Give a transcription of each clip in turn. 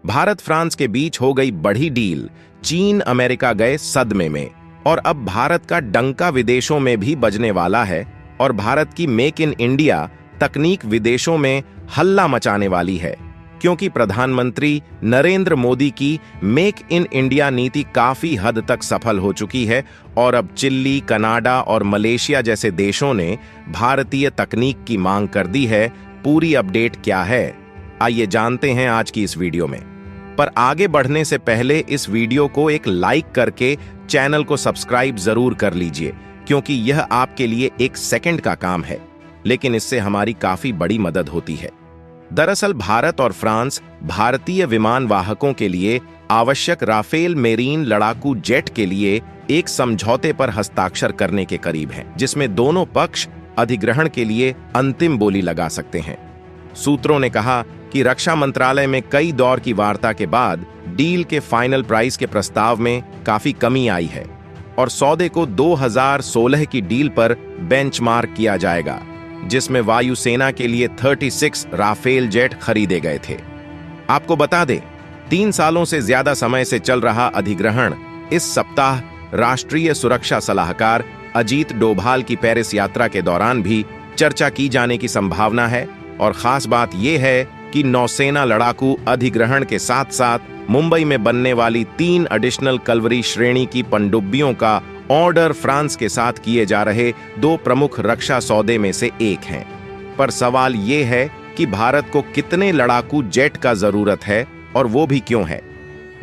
Bharat France के बीच हो गई बड़ी डील, चीन अमेरिका गए सदमे में, और अब भारत का डंका विदेशों में भी बजने वाला है और भारत की मेक इन इंडिया तकनीक विदेशों में हल्ला मचाने वाली है, क्योंकि प्रधानमंत्री नरेंद्र मोदी की मेक इन इंडिया नीति काफी हद तक सफल हो चुकी है और अब चिली, कनाडा और मलेशिया जैसे देशों ने भारतीय तकनीक की मांग कर दी है। पूरी अपडेट क्या है, आइए जानते हैं आज की इस वीडियो में। पर आगे बढ़ने से पहले इस वीडियो को एक लाइक करके चैनल को सब्सक्राइब जरूर कर लीजिए, क्योंकि यह आपके लिए एक सेकंड का काम है, लेकिन इससे हमारी काफी बड़ी मदद होती है। दरअसल भारत और फ्रांस भारतीय विमान वाहकों के लिए आवश्यक राफेल मेरीन लड़ाकू जेट के लिए एक समझौते पर हस्ताक्षर करने के करीब हैं, जिसमें दोनों पक्ष अधिग्रहण के लिए अंतिम बोली लगा सकते हैं। सूत्रों ने कहा कि रक्षा मंत्रालय में कई दौर की वार्ता के बाद डील के फाइनल प्राइस के प्रस्ताव में काफी कमी आई है और सौदे को 2016 की डील पर बेंचमार्क किया जाएगा, जिसमें वायुसेना के लिए 36 राफेल जेट खरीदे गए थे। आपको बता दें, 3 सालों से ज्यादा समय से चल रहा अधिग्रहण इस सप्ताह राष्ट्रीय सुरक्षा सलाहकार अजीत डोभाल की पेरिस यात्रा के दौरान भी चर्चा की जाने की संभावना है। और खास बात यह है कि नौसेना लड़ाकू अधिग्रहण के साथ साथ मुंबई में बनने वाली 3 एडिशनल कलवरी श्रेणी की पनडुब्बियों का ऑर्डर फ्रांस के साथ किए जा रहे 2 प्रमुख रक्षा सौदे में से एक हैं। पर सवाल यह है कि भारत को कितने लड़ाकू जेट का जरूरत है और वो भी क्यों है।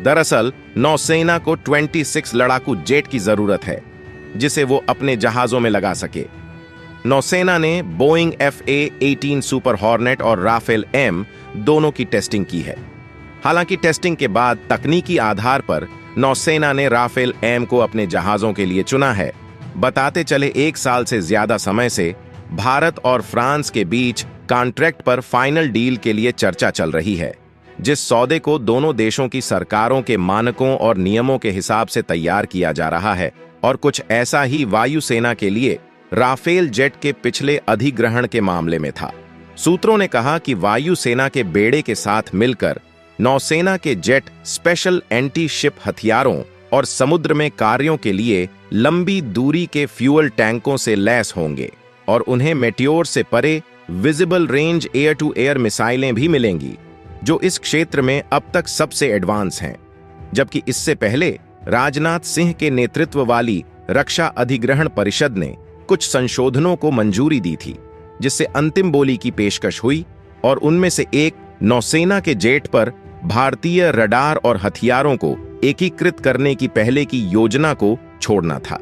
दरअसल नौसेना को 26 लड़ाकू जेट की जरूरत है, जिसे वो अपने जहाजों में लगा सके। नौसेना ने बोइंग FA-18 सुपर हॉर्नेट और राफेल M दोनों की टेस्टिंग की है। हालांकि टेस्टिंग के बाद तकनीकी आधार पर नौसेना ने राफेल M को अपने जहाजों के लिए चुना है। बताते चले 1 साल से ज्यादा समय से भारत और फ्रांस के बीच कॉन्ट्रैक्ट पर फाइनल डील के लिए चर्चा चल रही है, जिस सौदे को दोनों देशों की सरकारों के मानकों और नियमों के हिसाब से तैयार किया जा रहा है। और कुछ ऐसा ही वायुसेना के लिए राफेल जेट के पिछले अधिग्रहण के मामले में था। सूत्रों ने कहा कि वायुसेना के बेड़े के साथ मिलकर नौसेना के जेट स्पेशल एंटी शिप हथियारों और समुद्र में कार्यों के लिए लंबी दूरी के फ्यूल टैंकों से लैस होंगे और उन्हें मेटियोर से परे visible range air to air मिसाइलें भी मिलेंगी, जो इस क्षेत्र में अब तक सबसे एडवांस हैं। जबकि इससे पहले राजनाथ सिंह के नेतृत्व वाली रक्षा अधिग्रहण परिषद ने कुछ संशोधनों को मंजूरी दी थी, जिससे अंतिम बोली की पेशकश हुई और उनमें से एक नौसेना के जेट पर भारतीय रडार और हथियारों को एकीकृत करने की पहले की योजना को छोड़ना था।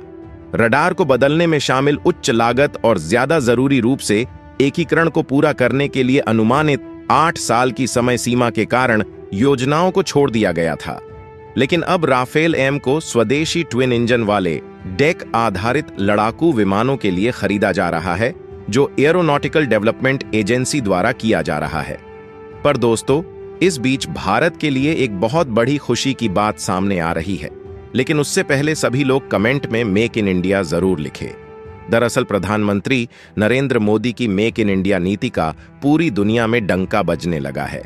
रडार को बदलने में शामिल उच्च लागत और ज्यादा जरूरी रूप से एकीकरण को पूरा करने के लिए अनुमानित 8 साल की समय सीमा के कारण योजनाओं को छोड़ दिया गया था। लेकिन अब राफेल M को स्वदेशी ट्विन इंजन वाले डेक आधारित लड़ाकू विमानों के लिए खरीदा जा रहा है, जो एरोनॉटिकल डेवलपमेंट एजेंसी द्वारा किया जा रहा है। पर दोस्तों, इस बीच भारत के लिए एक बहुत बड़ी खुशी की बात सामने आ रही है, लेकिन उससे पहले सभी लोग कमेंट में मेक इन इंडिया जरूर लिखें। दरअसल प्रधानमंत्री नरेंद्र मोदी की मेक इन इंडिया नीति का पूरी दुनिया में डंका बजने लगा है।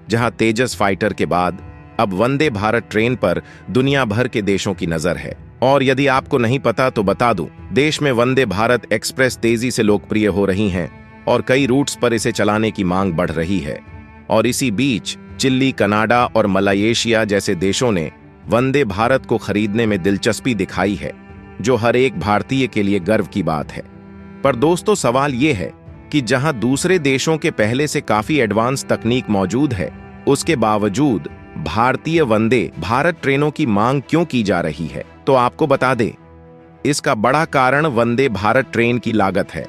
जहां तेजस फाइटर के बाद अब वंदे भारत ट्रेन पर दुनिया भर के देशों की नजर है। और यदि आपको नहीं पता तो बता दूं, देश में वंदे भारत एक्सप्रेस तेजी से लोकप्रिय हो रही हैं और कई रूट्स पर इसे चलाने की मांग बढ़ रही है। और इसी बीच चिली, कनाडा और मलेशिया जैसे देशों ने वंदे भारत को खरीदने में दिलचस्पी दिखाई है, जो हर एक भारतीय के लिए गर्व की बात है। पर दोस्तों, सवाल यह है कि जहां दूसरे देशों के पहले से काफी एडवांस तकनीक मौजूद है, उसके बावजूद भारतीय वंदे भारत ट्रेनों की मांग क्यों की जा रही है? तो आपको बता दें, इसका बड़ा कारण वंदे भारत ट्रेन की लागत है।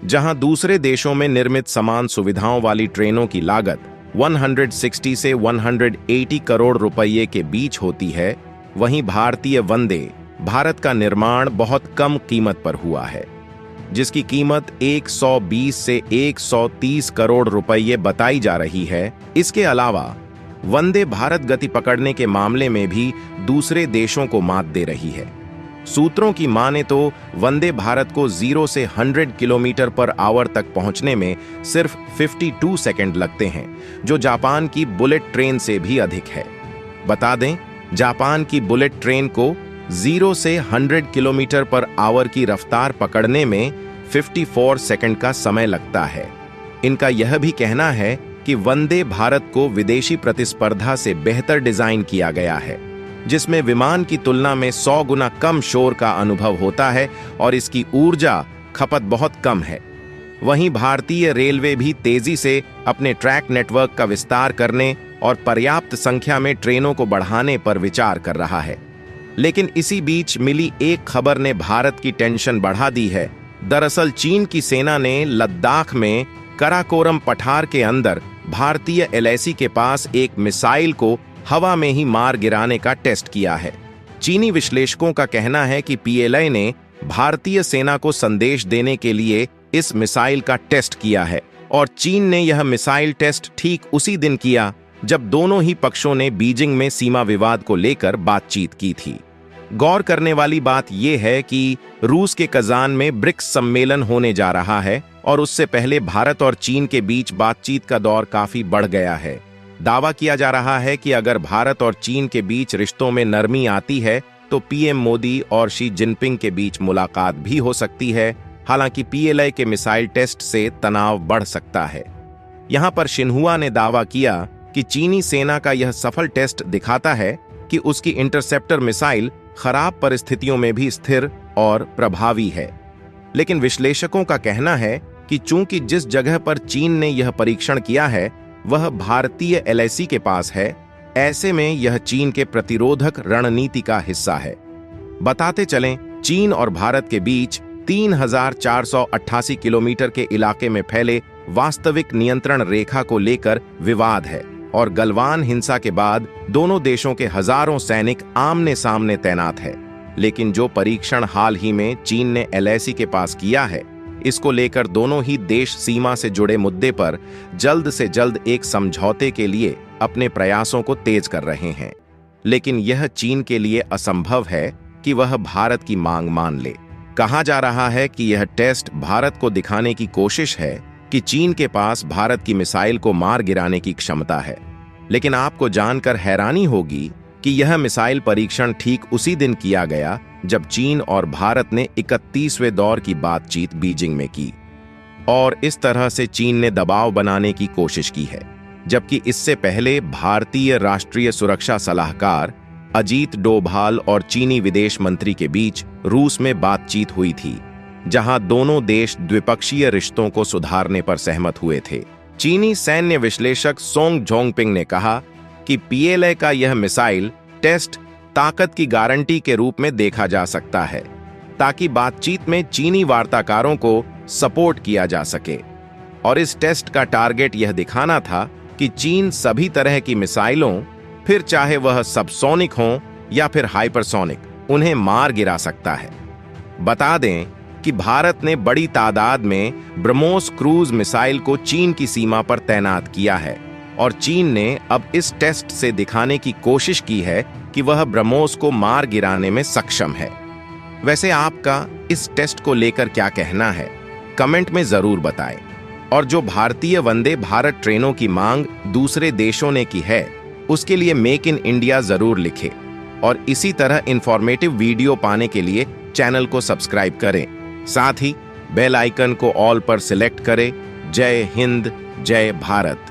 जहां दूसरे देशों में निर्मित समान सुविधाओं वाली ट्रेनों की लागत 160 से 180 करोड़ रुपये के बीच होती है, वहीं भारतीय वंदे भारत का निर्माण बहुत कम कीमत पर हुआ है, जिसकी कीमत 120 से 130 करोड़ रुपये बताई जा रही है। इसके अलावा वंदे भारत गति पकड़ने के मामले में भी दूसरे देशों को मात दे रही है। सूत्रों की माने तो वंदे भारत को 0 से 100 किलोमीटर पर आवर तक पहुंचने में सिर्फ 52 सेकंड लगते हैं, जो जापान की बुलेट ट्रेन से भी अधिक है। बता दें, जापान की बुलेट ट्रेन को 0 से 100 किलोमीटर पर आवर की रफ्तार पकड़ने में 54 सेकंड का समय लगता है। इनका यह भी कहना है कि वंदे भारत को विदेशी प्रतिस्पर्धा से बेहतर डिजाइन किया गया है, जिसमें विमान की तुलना में 100 गुना कम शोर का अनुभव होता है और इसकी ऊर्जा खपत बहुत कम है। वहीं भारतीय रेलवे भी तेजी से अपने ट्रैक नेटवर्क का विस्तार करने और पर्याप्त संख्या में ट्रेनों को बढ़ाने पर विचार कर रहा है। लेकिन इसी बीच मिली एक खबर ने भारत की टेंशन बढ़ा दी है। दरअसल चीन की सेना ने लद्दाख में कराकोरम पठार के अंदर भारतीय LAC के पास एक मिसाइल को हवा में ही मार गिराने का टेस्ट किया है। चीनी विश्लेषकों का कहना है कि PLA ने भारतीय सेना को संदेश देने के लिए इस मिसाइल का टेस्ट किया है और चीन ने यह मिसाइल टेस्ट ठीक उसी दिन किया जब दोनों ही पक्षों ने बीजिंग में सीमा विवाद को लेकर बातचीत की थी। गौर करने वाली बात यह है कि रूस के कजान में ब्रिक्स सम्मेलन होने जा रहा है और उससे पहले भारत और चीन के बीच बातचीत का दौर काफी बढ़ गया है। दावा किया जा रहा है कि अगर भारत और चीन के बीच रिश्तों में नरमी आती है तो PM मोदी और शी जिनपिंग के बीच मुलाकात भी हो सकती है। हालांकि PLA के मिसाइल टेस्ट से तनाव बढ़ सकता है। यहां पर शिन्हुआ ने दावा किया कि चीनी सेना का यह सफल टेस्ट दिखाता है कि उसकी इंटरसेप्टर मिसाइल खराब परिस्थितियों में भी स्थिर और प्रभावी है। लेकिन विश्लेषकों का कहना है कि चूंकि जिस जगह पर चीन ने यह परीक्षण किया है वह भारतीय LAC के पास है, ऐसे में यह चीन के प्रतिरोधक रणनीति का हिस्सा है। बताते चलें, चीन और भारत के बीच 3488 किलोमीटर के इलाके में फैले वास्तविक नियंत्रण रेखा को लेकर विवाद है और गलवान हिंसा के बाद दोनों देशों के हजारों सैनिक आमने सामने तैनात है। लेकिन जो परीक्षण हाल ही में चीन ने LAC के पास किया है, इसको लेकर दोनों ही देश सीमा से जुड़े मुद्दे पर जल्द से जल्द एक समझौते के लिए अपने प्रयासों को तेज कर रहे हैं। लेकिन यह चीन के लिए असंभव है कि वह भारत की मांग मान ले। कहा जा रहा है कि यह टेस्ट भारत को दिखाने की कोशिश है कि चीन के पास भारत की मिसाइल को मार गिराने की क्षमता है। लेकिन आपको जानकर हैरानी होगी कि यह मिसाइल परीक्षण ठीक उसी दिन किया गया जब चीन और भारत ने 31वें दौर की बातचीत बीजिंग में की और इस तरह से चीन ने दबाव बनाने की कोशिश की है। जबकि इससे पहले भारतीय राष्ट्रीय सुरक्षा सलाहकार अजीत डोभाल और चीनी विदेश मंत्री के बीच रूस में बातचीत हुई थी, जहां दोनों देश द्विपक्षीय रिश्तों को सुधारने पर सहमत हुए थे। चीनी सैन्य विश्लेषक सोंग जोंगपिंग ने कहा कि PLA का यह मिसाइल टेस्ट ताकत की गारंटी के रूप में देखा जा सकता है, ताकि बातचीत में चीनी वार्ताकारों को सपोर्ट किया जा सके। और इस टेस्ट का टारगेट यह दिखाना था कि चीन सभी तरह की मिसाइलों, फिर चाहे वह सबसोनिक हों या फिर हाइपरसोनिक, उन्हें मार गिरा सकता है। बता दें कि भारत ने बड़ी तादाद में ब्रह्मोस क्रूज मिसाइल को चीन की सीमा पर तैनात किया है और चीन ने अब इस टेस्ट से दिखाने की कोशिश की है कि वह ब्रह्मोस को मार गिराने में सक्षम है। वैसे आपका इस टेस्ट को लेकर क्या कहना है, कमेंट में जरूर बताएं। और जो भारतीय वंदे भारत ट्रेनों की मांग दूसरे देशों ने की है, उसके लिए मेक इन इंडिया जरूर लिखें और इसी तरह इंफॉर्मेटिव वीडियो पाने के लिए चैनल को सब्सक्राइब करें। साथ ही बेल आइकन को ऑल पर सिलेक्ट करें। जय हिंद, जय भारत।